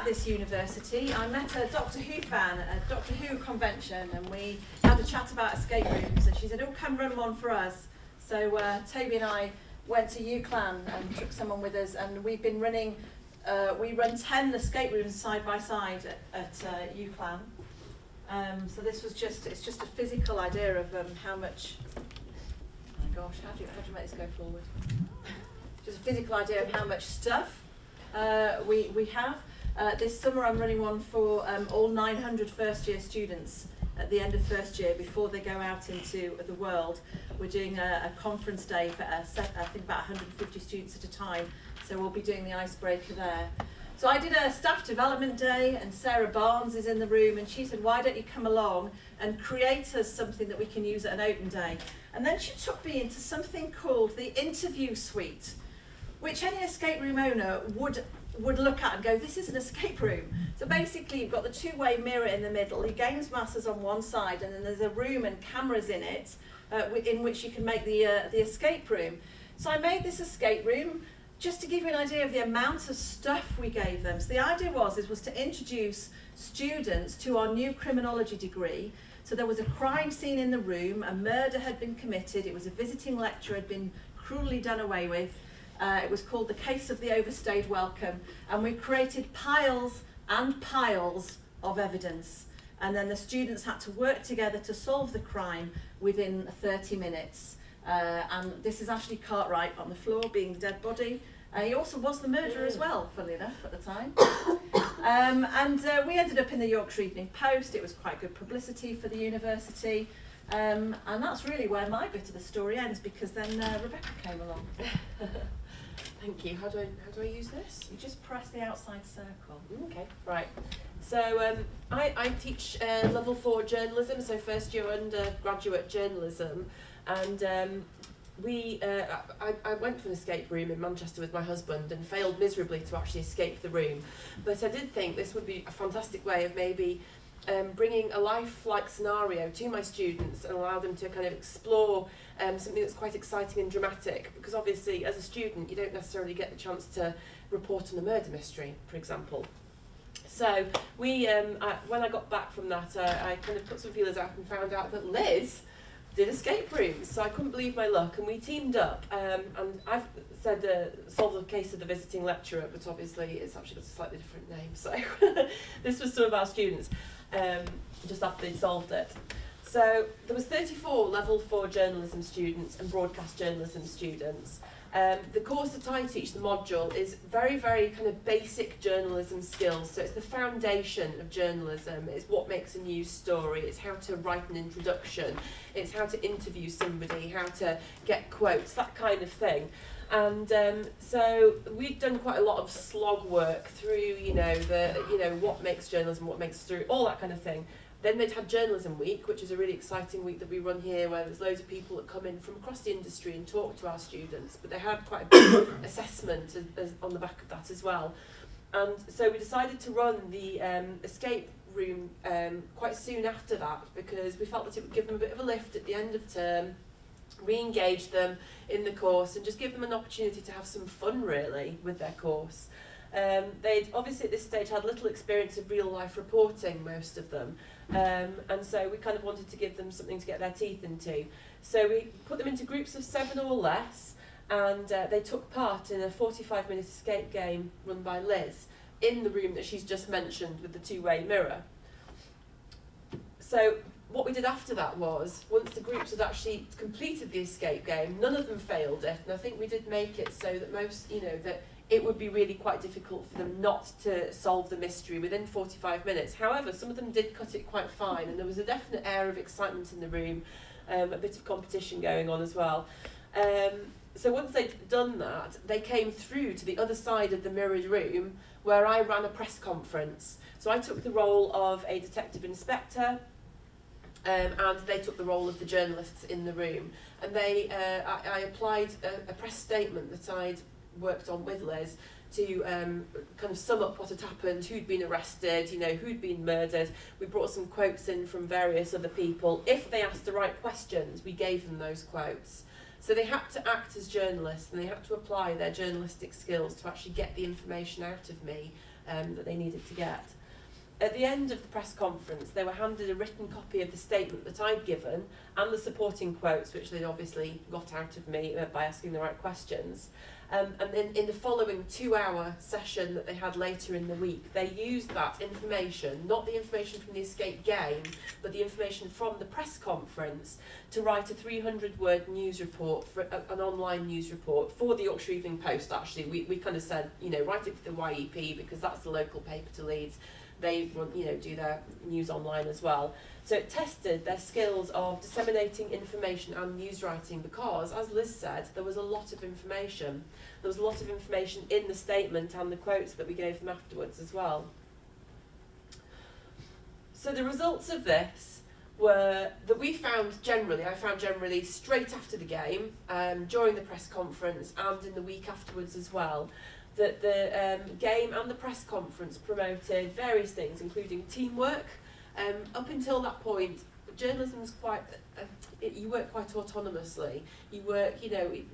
at this university, I met a Doctor Who fan at a Doctor Who convention, and we had a chat about escape rooms, and she said, oh, come run one for us. So Toby and I went to UCLan and took someone with us, and we've been running, we run 10 escape rooms side by side at UCLan. So this was it's just a physical idea of how much, oh my gosh, how do you make this go forward? Just a physical idea of how much stuff we have. This summer I'm running one for all 900 first year students at the end of first year before they go out into the world. We're doing a conference day for I think about 150 students at a time, so we'll be doing the icebreaker there. So I did a staff development day, and Sarah Barnes is in the room, and she said, why don't you come along and create us something that we can use at an open day? And then she took me into something called the interview suite, which any escape room owner would look at and go, this is an escape room. So basically you've got the two-way mirror in the middle, your games masters on one side, and then there's a room and cameras in it in which you can make the escape room. So I made this escape room just to give you an idea of the amount of stuff we gave them. So the idea was to introduce students to our new criminology degree. So there was a crime scene in the room, a murder had been committed, it was a visiting lecturer had been cruelly done away with. It was called The Case of the Overstayed Welcome, and we created piles and piles of evidence. And then the students had to work together to solve the crime within 30 minutes. And this is Ashley Cartwright on the floor being the dead body. He also was the murderer as well, funnily enough, at the time. We ended up in the Yorkshire Evening Post. It was quite good publicity for the university. And that's really where my bit of the story ends, because then Rebecca came along. Thank you. How do I use this? You just press the outside circle. Okay, right. So I teach level 4 journalism, so first year undergraduate journalism, and I went to an escape room in Manchester with my husband and failed miserably to actually escape the room. But I did think this would be a fantastic way of maybe bringing a life-like scenario to my students and allow them to kind of explore something that's quite exciting and dramatic, because obviously as a student you don't necessarily get the chance to report on a murder mystery, for example. So when I got back from that, I kind of put some feelers out and found out that Liz did escape rooms, so I couldn't believe my luck, and we teamed up, and I've said solve the case of the visiting lecturer, but obviously it's actually got a slightly different name, so this was some of our students just after they'd solved it. So there was 34 level 4 journalism students and broadcast journalism students. The course that I teach, the module, is very, very kind of basic journalism skills. So it's the foundation of journalism. It's what makes a news story. It's how to write an introduction. It's how to interview somebody, how to get quotes, that kind of thing. And so we've done quite a lot of slog work through, what makes journalism, what makes a story, all that kind of thing. Then they'd had Journalism Week, which is a really exciting week that we run here, where there's loads of people that come in from across the industry and talk to our students, but they had quite a big assessment on the back of that as well. And so we decided to run the escape room quite soon after that, because we felt that it would give them a bit of a lift at the end of term, re-engage them in the course, and just give them an opportunity to have some fun, really, with their course. They'd obviously at this stage had little experience of real life reporting, most of them, and so we kind of wanted to give them something to get their teeth into. So we put them into groups of 7 or less, and they took part in a 45-minute escape game run by Liz in the room that she's just mentioned with the two-way mirror. So what we did after that was, once the groups had actually completed the escape game, none of them failed it, and I think we did make it so that most, that it would be really quite difficult for them not to solve the mystery within 45 minutes. However, some of them did cut it quite fine, and there was a definite air of excitement in the room, a bit of competition going on as well. So once they'd done that, they came through to the other side of the mirrored room, where I ran a press conference. So I took the role of a detective inspector, and they took the role of the journalists in the room. And I applied a press statement that I'd worked on with Liz to kind of sum up what had happened, who'd been arrested, who'd been murdered. We brought some quotes in from various other people. If they asked the right questions, we gave them those quotes. So they had to act as journalists, and they had to apply their journalistic skills to actually get the information out of me that they needed to get. At the end of the press conference, they were handed a written copy of the statement that I'd given and the supporting quotes, which they'd obviously got out of me by asking the right questions. And then in the following 2-hour session that they had later in the week, they used that information, not the information from the escape game, but the information from the press conference, to write a 300-word news report, for an online news report for the Yorkshire Evening Post. Actually, we kind of said, write it for the YEP because that's the local paper to Leeds. They run, do their news online as well. So it tested their skills of disseminating information and news writing because, as Liz said, there was a lot of information. There was a lot of information in the statement and the quotes that we gave them afterwards as well. So the results of this were that I found generally straight after the game, during the press conference and in the week afterwards as well, that the game and the press conference promoted various things, including teamwork. Up until that point, journalism's quite, you work quite autonomously. You work,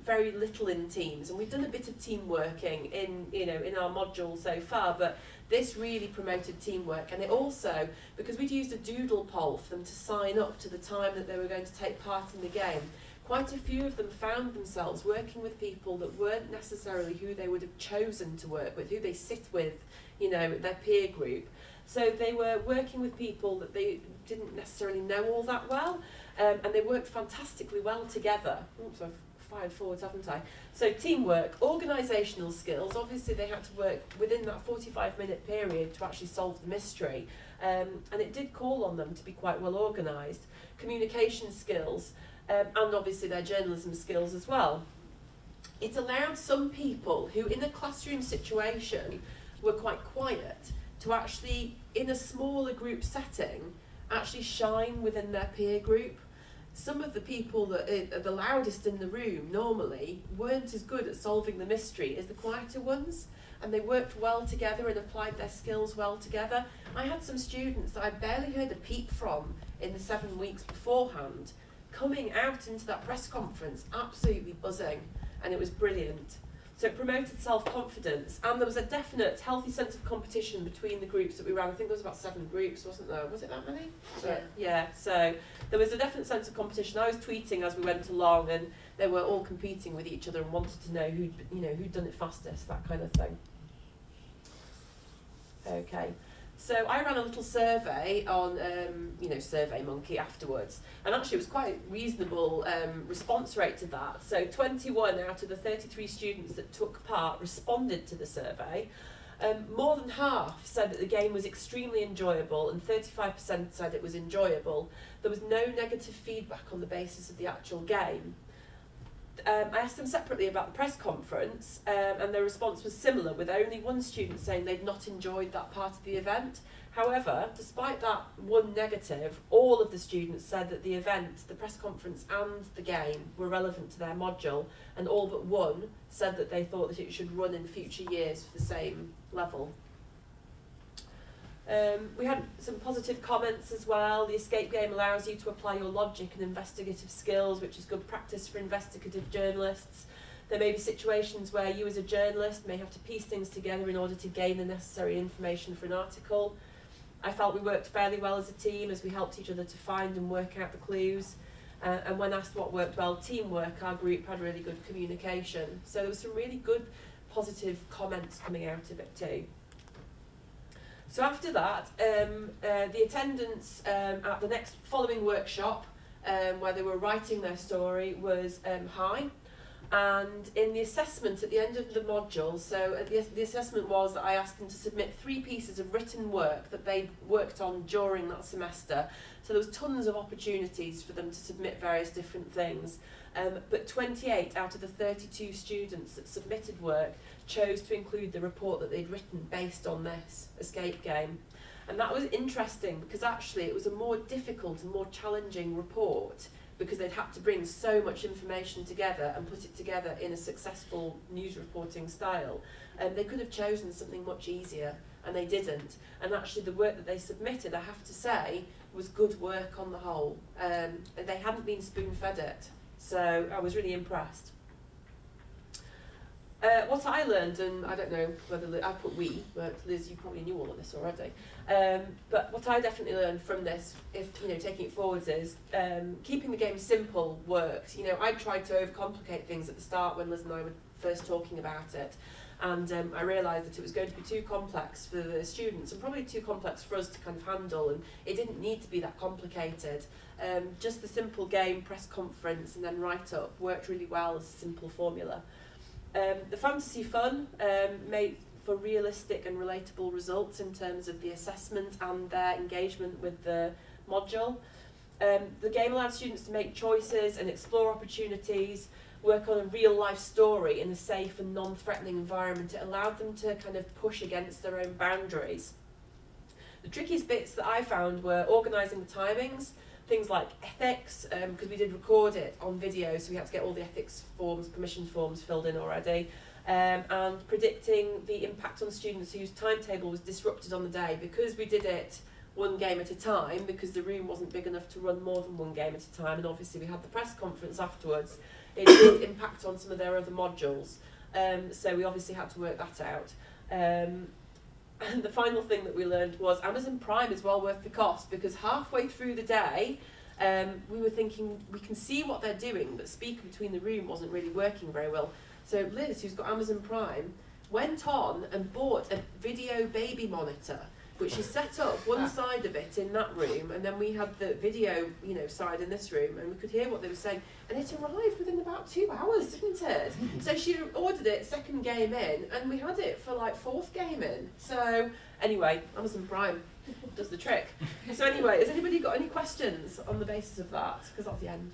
very little in teams, and we've done a bit of team working in our module so far, but this really promoted teamwork. And it also, because we'd used a doodle poll for them to sign up to the time that they were going to take part in the game, quite a few of them found themselves working with people that weren't necessarily who they would have chosen to work with, who they sit with, their peer group. So they were working with people that they didn't necessarily know all that well, and they worked fantastically well together. Oops, I've fired forwards, haven't I? So teamwork, organisational skills, obviously they had to work within that 45-minute period to actually solve the mystery, and it did call on them to be quite well organised. Communication skills, and obviously their journalism skills as well. It allowed some people who in a classroom situation were quite quiet to actually, in a smaller group setting, actually shine within their peer group. Some of the people that are the loudest in the room normally weren't as good at solving the mystery as the quieter ones, and they worked well together and applied their skills well together. I had some students that I barely heard a peep from in the 7 weeks beforehand, coming out into that press conference absolutely buzzing, and it was brilliant. So it promoted self-confidence, and there was a definite healthy sense of competition between the groups that we ran. I think there was about 7 groups, wasn't there? Was it that many? Yeah, so there was a definite sense of competition. I was tweeting as we went along, and they were all competing with each other and wanted to know who'd done it fastest, that kind of thing. Okay. So I ran a little survey on, SurveyMonkey afterwards, and actually it was quite a reasonable response rate to that. So 21 out of the 33 students that took part responded to the survey. More than half said that the game was extremely enjoyable, and 35% said it was enjoyable. There was no negative feedback on the basis of the actual game. I asked them separately about the press conference, and their response was similar, with only one student saying they'd not enjoyed that part of the event. However, despite that one negative, all of the students said that the event, the press conference and the game were relevant to their module, and all but one said that they thought that it should run in future years for the same level. We had some positive comments as well. The escape game allows you to apply your logic and investigative skills, which is good practice for investigative journalists. There may be situations where you as a journalist may have to piece things together in order to gain the necessary information for an article. I felt we worked fairly well as a team as we helped each other to find and work out the clues. And when asked what worked well, teamwork, our group had really good communication. So there was some really good positive comments coming out of it too. So after that, the attendance at the next following workshop, where they were writing their story, was high. And in the assessment at the end of the module, so the assessment was that I asked them to submit 3 pieces of written work that they'd worked on during that semester. So there was tons of opportunities for them to submit various different things. But 28 out of the 32 students that submitted work chose to include the report that they'd written based on this escape game. And that was interesting because actually it was a more difficult and more challenging report because they'd had to bring so much information together and put it together in a successful news reporting style. They could have chosen something much easier, and they didn't. And actually the work that they submitted, I have to say, was good work on the whole. They hadn't been spoon-fed it, so I was really impressed. What I learned, and I don't know whether I put we, but Liz, you probably knew all of this already. But what I definitely learned from this, if taking it forwards, is keeping the game simple worked. I tried to overcomplicate things at the start when Liz and I were first talking about it, and I realised that it was going to be too complex for the students and probably too complex for us to kind of handle, and it didn't need to be that complicated. Just the simple game, press conference, and then write up worked really well as a simple formula. The fantasy fun made for realistic and relatable results in terms of the assessment and their engagement with the module. The game allowed students to make choices and explore opportunities, work on a real life story in a safe and non-threatening environment. It allowed them to kind of push against their own boundaries. The trickiest bits that I found were organising the timings, things like ethics, because we did record it on video, so we had to get all the ethics forms, permission forms filled in already, and predicting the impact on students whose timetable was disrupted on the day, because we did it one game at a time, because the room wasn't big enough to run more than one game at a time, and obviously we had the press conference afterwards. It did impact on some of their other modules, so we obviously had to work that out. And the final thing that we learned was Amazon Prime is well worth the cost, because halfway through the day we were thinking we can see what they're doing, but speaker between the room wasn't really working very well. So Liz, who's got Amazon Prime, went on and bought a video baby monitor, which is set up one side of it in that room, and then we had the video side in this room, and we could hear what they were saying, and it arrived within about 2 hours, didn't it? So she ordered it second game in, and we had it for like fourth game in. So anyway, Amazon Prime does the trick. So anyway, has anybody got any questions on the basis of that? Because that's the end.